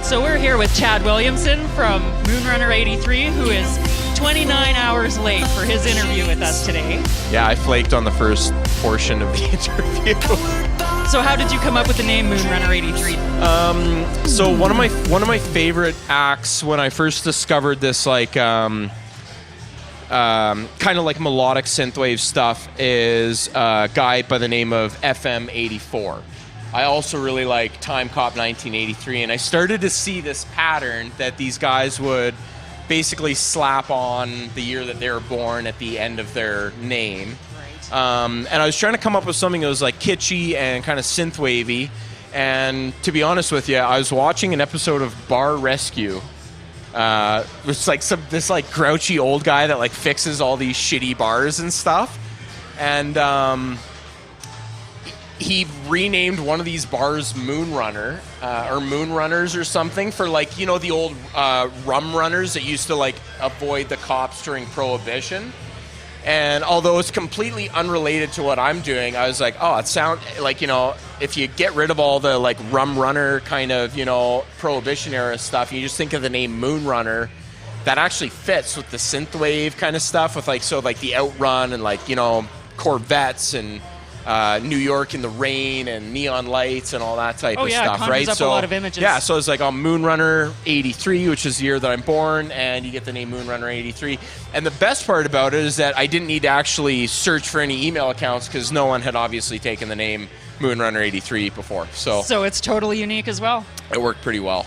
So we're here with Chad Williamson from Moonrunner83, who is 29 hours late for his interview with us today. Yeah, I flaked on the first portion of the interview. So how did you come up with the name Moonrunner83? So one of my favorite acts when I first discovered this kind of like melodic synthwave stuff is a guy by the name of FM84. I also really like Time Cop 1983, and I started to see this pattern that these guys would basically slap on the year that they were born at the end of their name. Right. And I was trying to come up with something that was like kitschy and kind of synthwavy. And to be honest with you, I was watching an episode of Bar Rescue. It's like this like grouchy old guy that like fixes all these shitty bars and stuff. And he renamed one of these bars Moonrunner, or Moonrunners or something, for like, you know, the old rum runners that used to like avoid the cops during Prohibition. And although it's completely unrelated to what I'm doing, I was like, oh, it sounds like, you know, if you get rid of all the like rum runner kind of, you know, Prohibition era stuff, you just think of the name Moonrunner, that actually fits with the synthwave kind of stuff, with like, so like the Outrun and like, you know, Corvettes and New York in the rain and neon lights and all that type of stuff, right? Up so a lot of images. Yeah, so it's like on Moonrunner83, which is the year that I'm born, and you get the name Moonrunner83. And the best part about it is that I didn't need to actually search for any email accounts because no one had obviously taken the name Moonrunner83 before. So it's totally unique as well. It worked pretty well.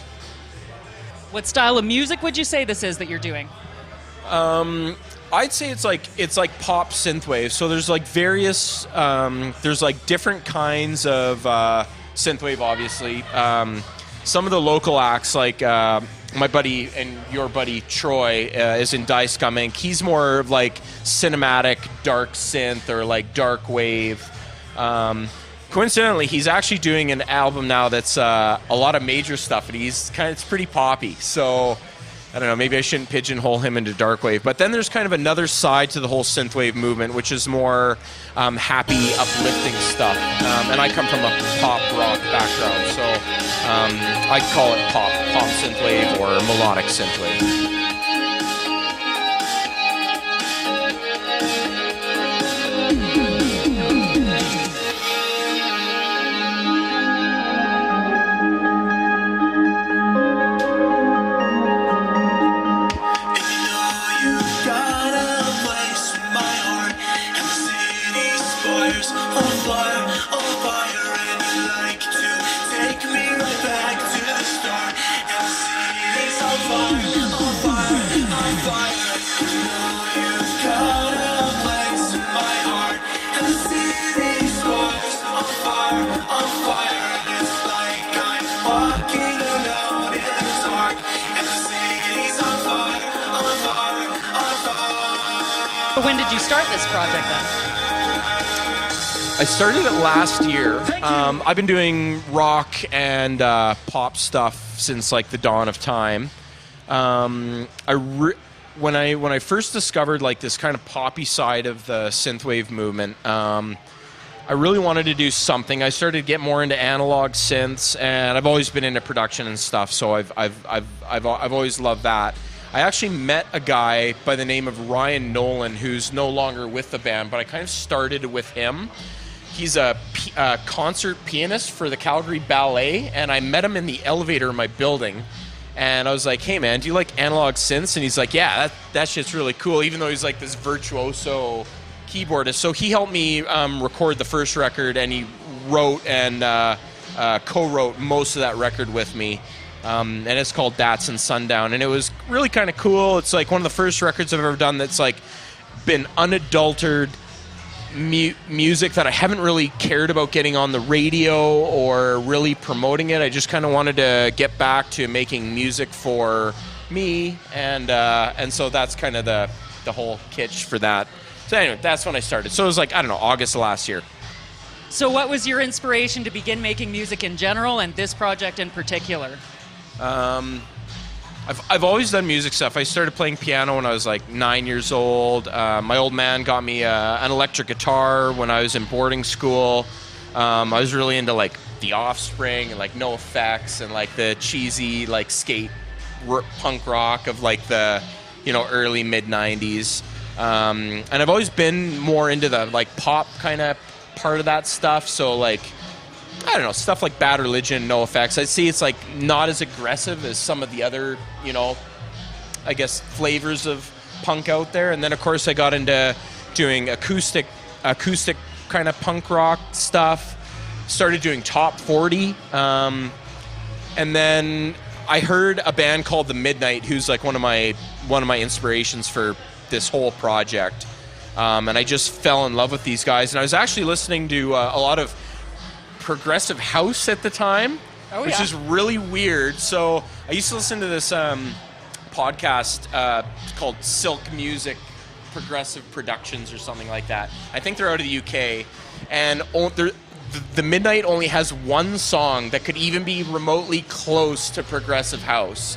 What style of music would you say this is that you're doing? I'd say it's like pop synthwave. So there's like various, there's like different kinds of synthwave, obviously. Some of the local acts, like my buddy and your buddy Troy is in Die Scum Inc. He's more of like cinematic dark synth or like dark wave. Coincidentally, he's actually doing an album now that's a lot of major stuff, and it's pretty poppy. So I don't know, maybe I shouldn't pigeonhole him into darkwave. But then there's kind of another side to the whole synthwave movement, which is more happy, uplifting stuff. And I come from a pop rock background, so I'd call it pop synthwave or melodic synthwave. When did you start this project then? I started it last year. I've been doing rock and pop stuff since like the dawn of time. When I first discovered like this kind of poppy side of the synthwave movement, I really wanted to do something. I started to get more into analog synths, and I've always been into production and stuff. So I've always loved that. I actually met a guy by the name of Ryan Nolan, who's no longer with the band, but I kind of started with him. He's a concert pianist for the Calgary Ballet, and I met him in the elevator in my building. And I was like, hey man, do you like analog synths? And he's like, yeah, that shit's really cool, even though he's like this virtuoso keyboardist. So he helped me record the first record, and he wrote and co-wrote most of that record with me. And it's called Dats and Sundown, and it was really kind of cool. It's like one of the first records I've ever done that's like been unadulterated music that I haven't really cared about getting on the radio or really promoting it. I just kind of wanted to get back to making music for me, and so that's kind of the whole kitsch for that. So anyway, that's when I started. So it was like, I don't know, August of last year. So what was your inspiration to begin making music in general and this project in particular? I've always done music stuff. I started playing piano when I was like 9 years old. My old man got me an electric guitar when I was in boarding school. I was really into like The Offspring and like No Effects and like the cheesy like skate punk rock of like the, you know, early mid 90s. And I've always been more into the like pop kind of part of that stuff. So like, I don't know, stuff like Bad Religion, No Effects. I'd see it's like not as aggressive as some of the other, you know, I guess flavors of punk out there. And then of course I got into doing acoustic kind of punk rock stuff. Started doing top 40. And then I heard a band called The Midnight, who's like one of my inspirations for this whole project. And I just fell in love with these guys. And I was actually listening to a lot of progressive house at the time, which is really weird. So I used to listen to this podcast called Silk Music Progressive Productions or something like that. I think they're out of the UK. And the Midnight only has one song that could even be remotely close to progressive house.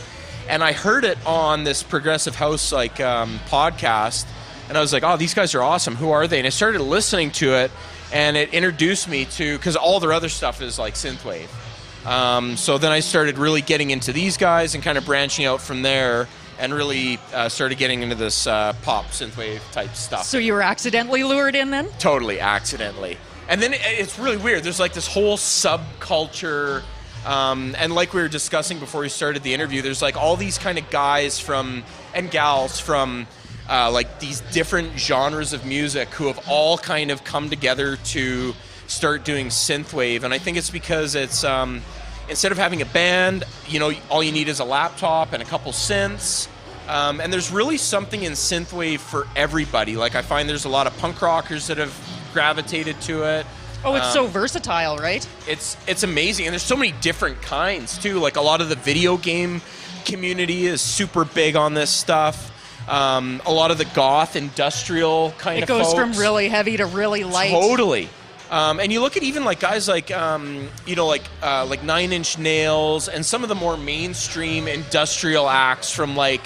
And I heard it on this progressive house like podcast, and I was like, oh, these guys are awesome. Who are they? And I started listening to it, and it introduced me to, because all their other stuff is like synthwave. So then I started really getting into these guys and kind of branching out from there, and really started getting into this pop synthwave type stuff. So you were accidentally lured in then? Totally accidentally. And then it's really weird. There's like this whole subculture, and like we were discussing before we started the interview, there's like all these kind of guys and gals from like these different genres of music who have all kind of come together to start doing synthwave. And I think it's because it's instead of having a band, you know, all you need is a laptop and a couple synths. And there's really something in synthwave for everybody. Like I find there's a lot of punk rockers that have gravitated to it. Oh, it's so versatile, right? It's amazing, and there's so many different kinds too. Like a lot of the video game community is super big on this stuff. A lot of the goth industrial kind of folks. It goes from really heavy to really light. Totally. And you look at even like guys like you know, like 9 Inch Nails and some of the more mainstream industrial acts from like,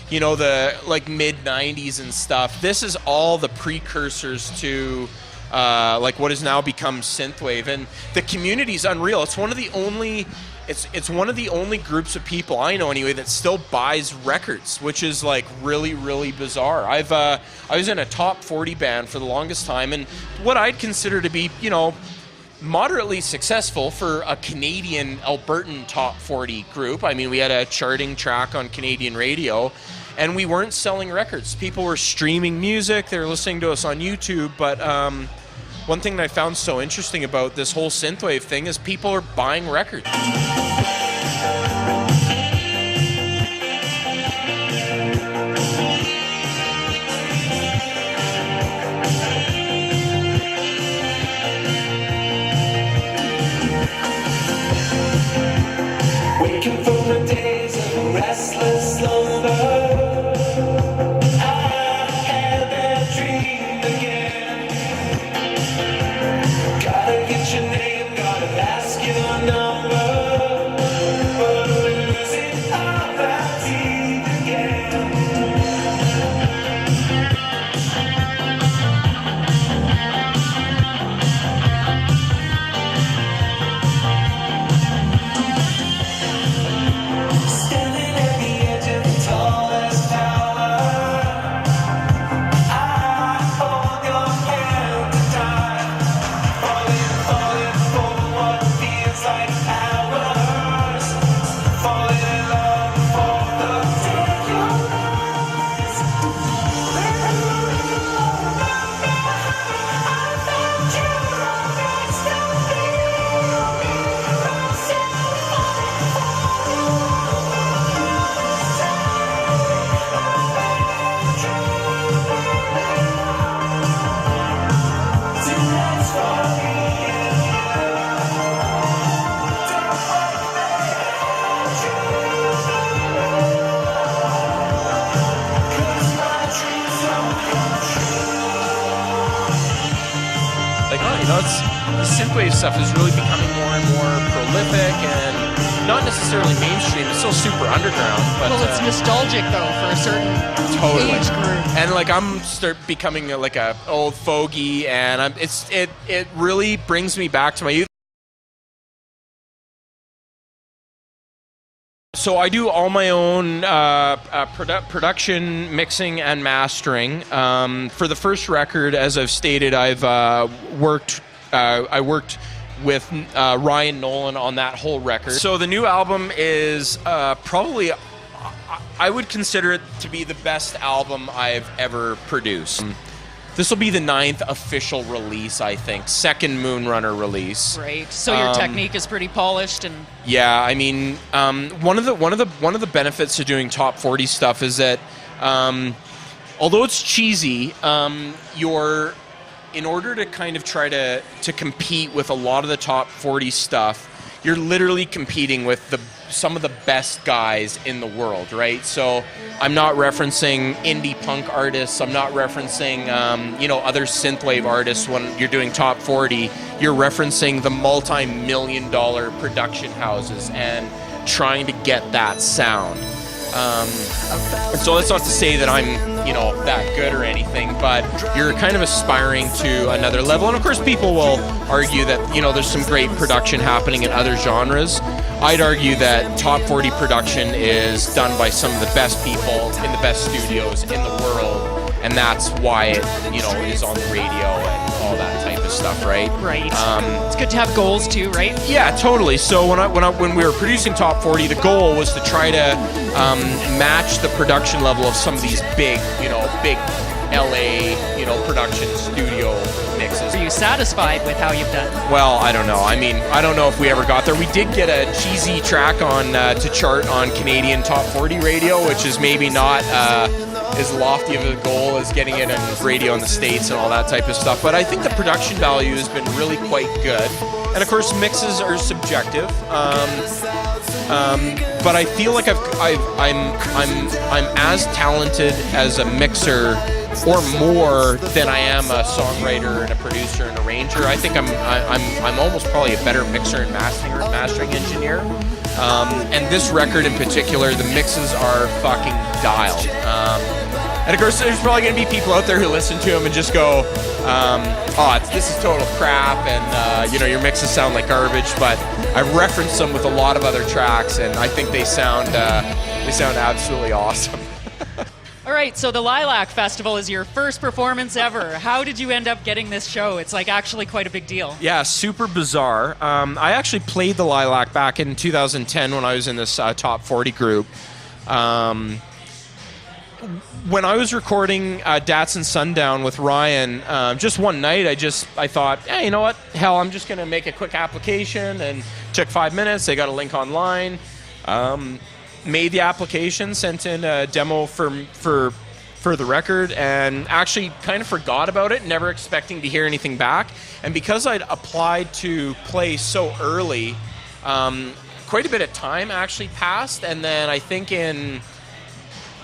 you know, the like mid 90s and stuff. This is all the precursors to like what has now become synthwave, and the community's unreal. It's one of the only it's one of the only groups of people I know anyway that still buys records, which is like really, really bizarre. I was in a top 40 band for the longest time, and what I'd consider to be, you know, moderately successful for a Canadian Albertan top 40 group. I mean, we had a charting track on Canadian radio, and we weren't selling records. People were streaming music, they were listening to us on YouTube, but one thing that I found so interesting about this whole synthwave thing is people are buying records. Waking from the days of restless slumber, I had that dream again. Gotta get your name, gotta ask your number, but losing all that deep again. Standing at the edge of the tallest tower, I hold your hand to die. Falling for what feels like hours. Falling in love for the day you rise. I found you next to me, myself tonight's for me and Like, oh, you know, it's the synthwave stuff is really becoming more and more prolific, and not necessarily mainstream, it's still super underground. But, Well, it's nostalgic though for a certain age group. And like I'm start becoming like a old fogey, and it really brings me back to my youth. So I do all my own production, mixing, and mastering. For the first record, as I've stated, I've worked with Ryan Nolan on that whole record. So the new album is probably, I would consider it to be the best album I've ever produced. This will be the 9th official release, I think. Second Moonrunner release. Right. So your technique is pretty polished and. Yeah, I mean, one of the benefits of doing top 40 stuff is that, although it's cheesy, in order to kind of try to compete with a lot of the top 40 stuff, you're literally competing with some of the best guys in the world, right? So I'm not referencing indie punk artists. I'm not referencing, other synthwave artists when you're doing top 40. You're referencing the multi-million-dollar production houses and trying to get that sound. So that's not to say that I'm, that good or anything, but you're kind of aspiring to another level. And of course, people will argue that, there's some great production happening in other genres. I'd argue that top 40 production is done by some of the best people in the best studios in the world, and that's why it, is on the radio and all that type of stuff, right? Right. It's good to have goals too, right? Yeah, totally. So when we were producing top 40, the goal was to try to match the production level of some of these big LA, production studio mixes. Are you satisfied with how you've done? Well, I don't know. I mean, I don't know if we ever got there. We did get a cheesy track on to chart on Canadian top 40 radio, which is maybe not as lofty of a goal as getting it on radio in the States and all that type of stuff. But I think the production value has been really quite good. And of course, mixes are subjective. But I feel like I'm as talented as a mixer or more than I am a songwriter and a producer and arranger. I think I'm almost probably a better mixer and mastering engineer. And this record in particular, the mixes are fucking dialed. And of course, there's probably going to be people out there who listen to them and just go, this is total crap, and your mixes sound like garbage. But I've referenced them with a lot of other tracks, and I think they sound absolutely awesome. All right, so the Lilac Festival is your first performance ever. How did you end up getting this show? It's like actually quite a big deal. Yeah, super bizarre. I actually played the Lilac back in 2010 when I was in this top 40 group. When I was recording Dats and Sundown with Ryan, just one night, I thought, hey, you know what? Hell, I'm just going to make a quick application, and took 5 minutes. They got a link online. Made the application, sent in a demo for the record, and actually kind of forgot about it, never expecting to hear anything back. And because I'd applied to play so early, quite a bit of time actually passed, and then I think in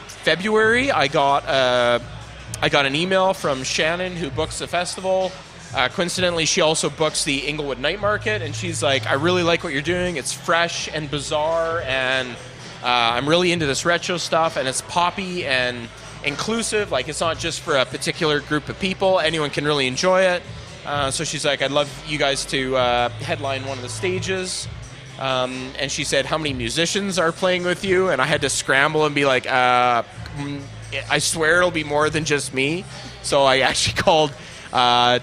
February I got an email from Shannon, who books the festival. Coincidentally, she also books the Inglewood Night Market, and she's like, I really like what you're doing. It's fresh and bizarre, and I'm really into this retro stuff, and it's poppy and inclusive. Like, it's not just for a particular group of people. Anyone can really enjoy it. So she's like, I'd love you guys to headline one of the stages. And she said, how many musicians are playing with you? And I had to scramble and be like, I swear it'll be more than just me. So I actually called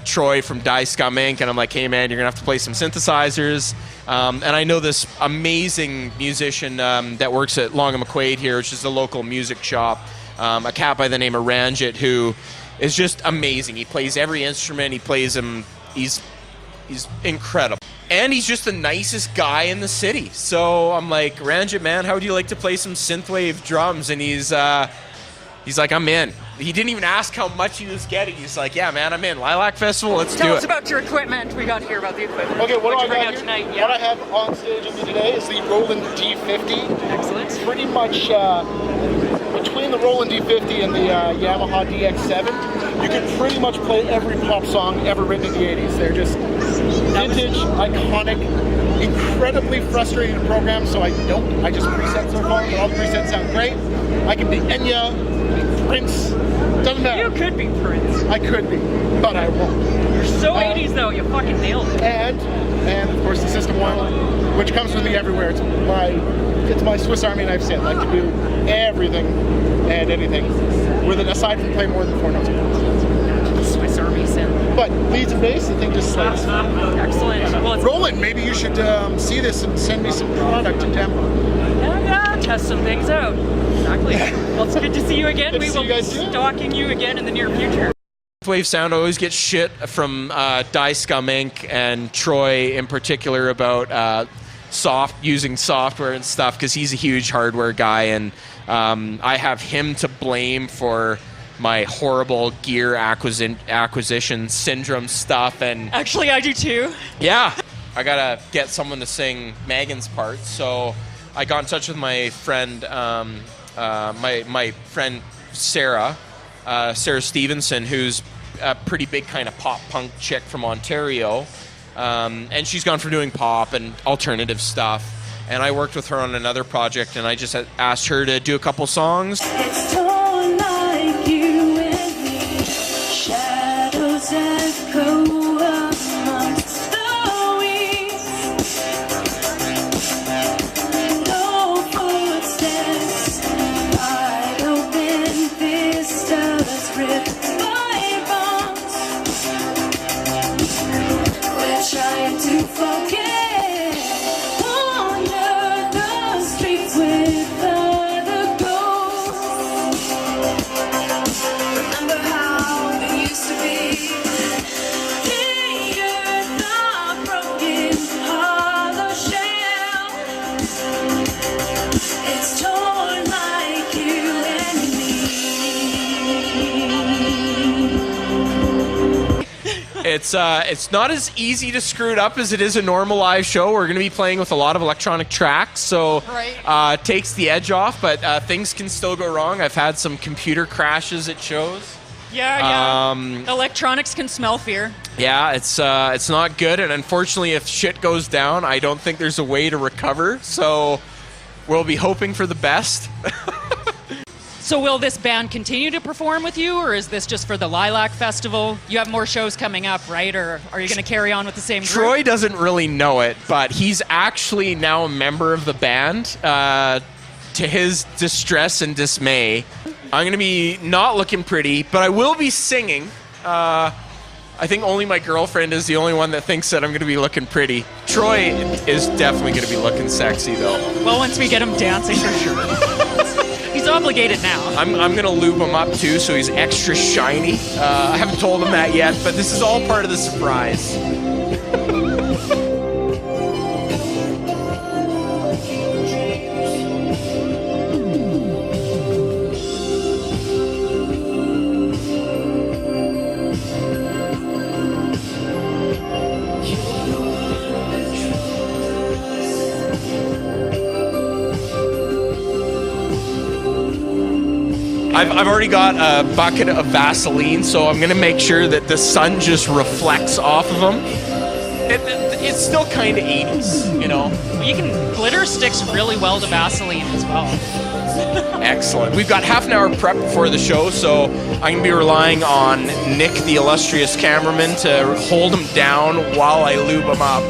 Troy from Die Scum Inc. and I'm like, hey man, you're gonna have to play some synthesizers. And I know this amazing musician that works at Long and McQuaid here, which is the local music shop, a cat by the name of Ranjit, who is just amazing. He plays every instrument, he plays them, he's incredible. And he's just the nicest guy in the city. So I'm like, Ranjit, man, how would you like to play some synthwave drums? And he's like, I'm in. He didn't even ask how much he was getting. He's like, yeah, man, I'm in. Lilac Festival, let's do it. Tell us about your equipment. We got to hear about the equipment. Okay, what What'd do you I bring got out tonight? here? Yeah. What I have on stage with me today is the Roland D50. Excellent. Pretty much between the Roland D50 and the Yamaha DX7, you can pretty much play every pop song ever written in the 80s. They're just vintage, iconic, incredibly frustrating to program, so I just preset so far, but all the presets sound great. I can be Enya, Prince, doesn't matter. You could be Prince. I could be, but I won't. You're so 80s though, you fucking nailed it. And of course the System 1, which comes with me everywhere. It's my Swiss Army knife set. I like to do everything and anything with it, aside from play more than 4 notes. Swiss Army synth. But leads and bass, I think just slays. Excellent. Well, it's Roland, maybe you should see this and send me some product to demo. yeah, test some things out. Exactly. Well, it's good to see you again. Good to We see will you be guys too. stalking you again in the near future. Synthwave sound always gets shit from Die Scum Inc. and Troy in particular about using software and stuff, because he's a huge hardware guy, and I have him to blame for my horrible gear acquisition syndrome stuff. And Actually, I do too. yeah, I gotta get someone to sing Megan's part, so I got in touch with my friend, my friend Sarah Stevenson, who's a pretty big kind of pop punk chick from Ontario, and she's gone from doing pop and alternative stuff. And I worked with her on another project, and I just asked her to do a couple songs. It's torn like you and me. Shadows echo amongst the weeds. No footsteps, wide open vistas ripped by bombs. We're trying to forget. Wander the streets with other ghosts. Remember how it used to be. The earth, a broken hollow shell. It's torn like you and me. It's not as easy to screw it up as it is a normal live show. We're going to be playing with a lot of electronic tracks, so it takes the edge off, but things can still go wrong. I've had some computer crashes at shows. Yeah. Electronics can smell fear. Yeah, it's not good, and unfortunately, if shit goes down, I don't think there's a way to recover, so we'll be hoping for the best. So will this band continue to perform with you, or is this just for the Lilac Festival? You have more shows coming up, right? Or are you going to carry on with the same group? Troy doesn't really know it, but he's actually now a member of the band, to his distress and dismay. I'm going to be not looking pretty, but I will be singing. I think only my girlfriend is the only one that thinks that I'm going to be looking pretty. Troy is definitely going to be looking sexy, though. Well, once we get him dancing, for sure. He's obligated now. I'm going to lube him up, too, so he's extra shiny. I haven't told him that yet, but this is all part of the surprise. I've already got a bucket of Vaseline, so I'm going to make sure that the sun just reflects off of them. It's still kind of 80s, you know. You can glitter sticks really well to Vaseline as well. Excellent. We've got half an hour prep before the show, so I'm going to be relying on Nick, the illustrious cameraman, to hold him down while I lube him up.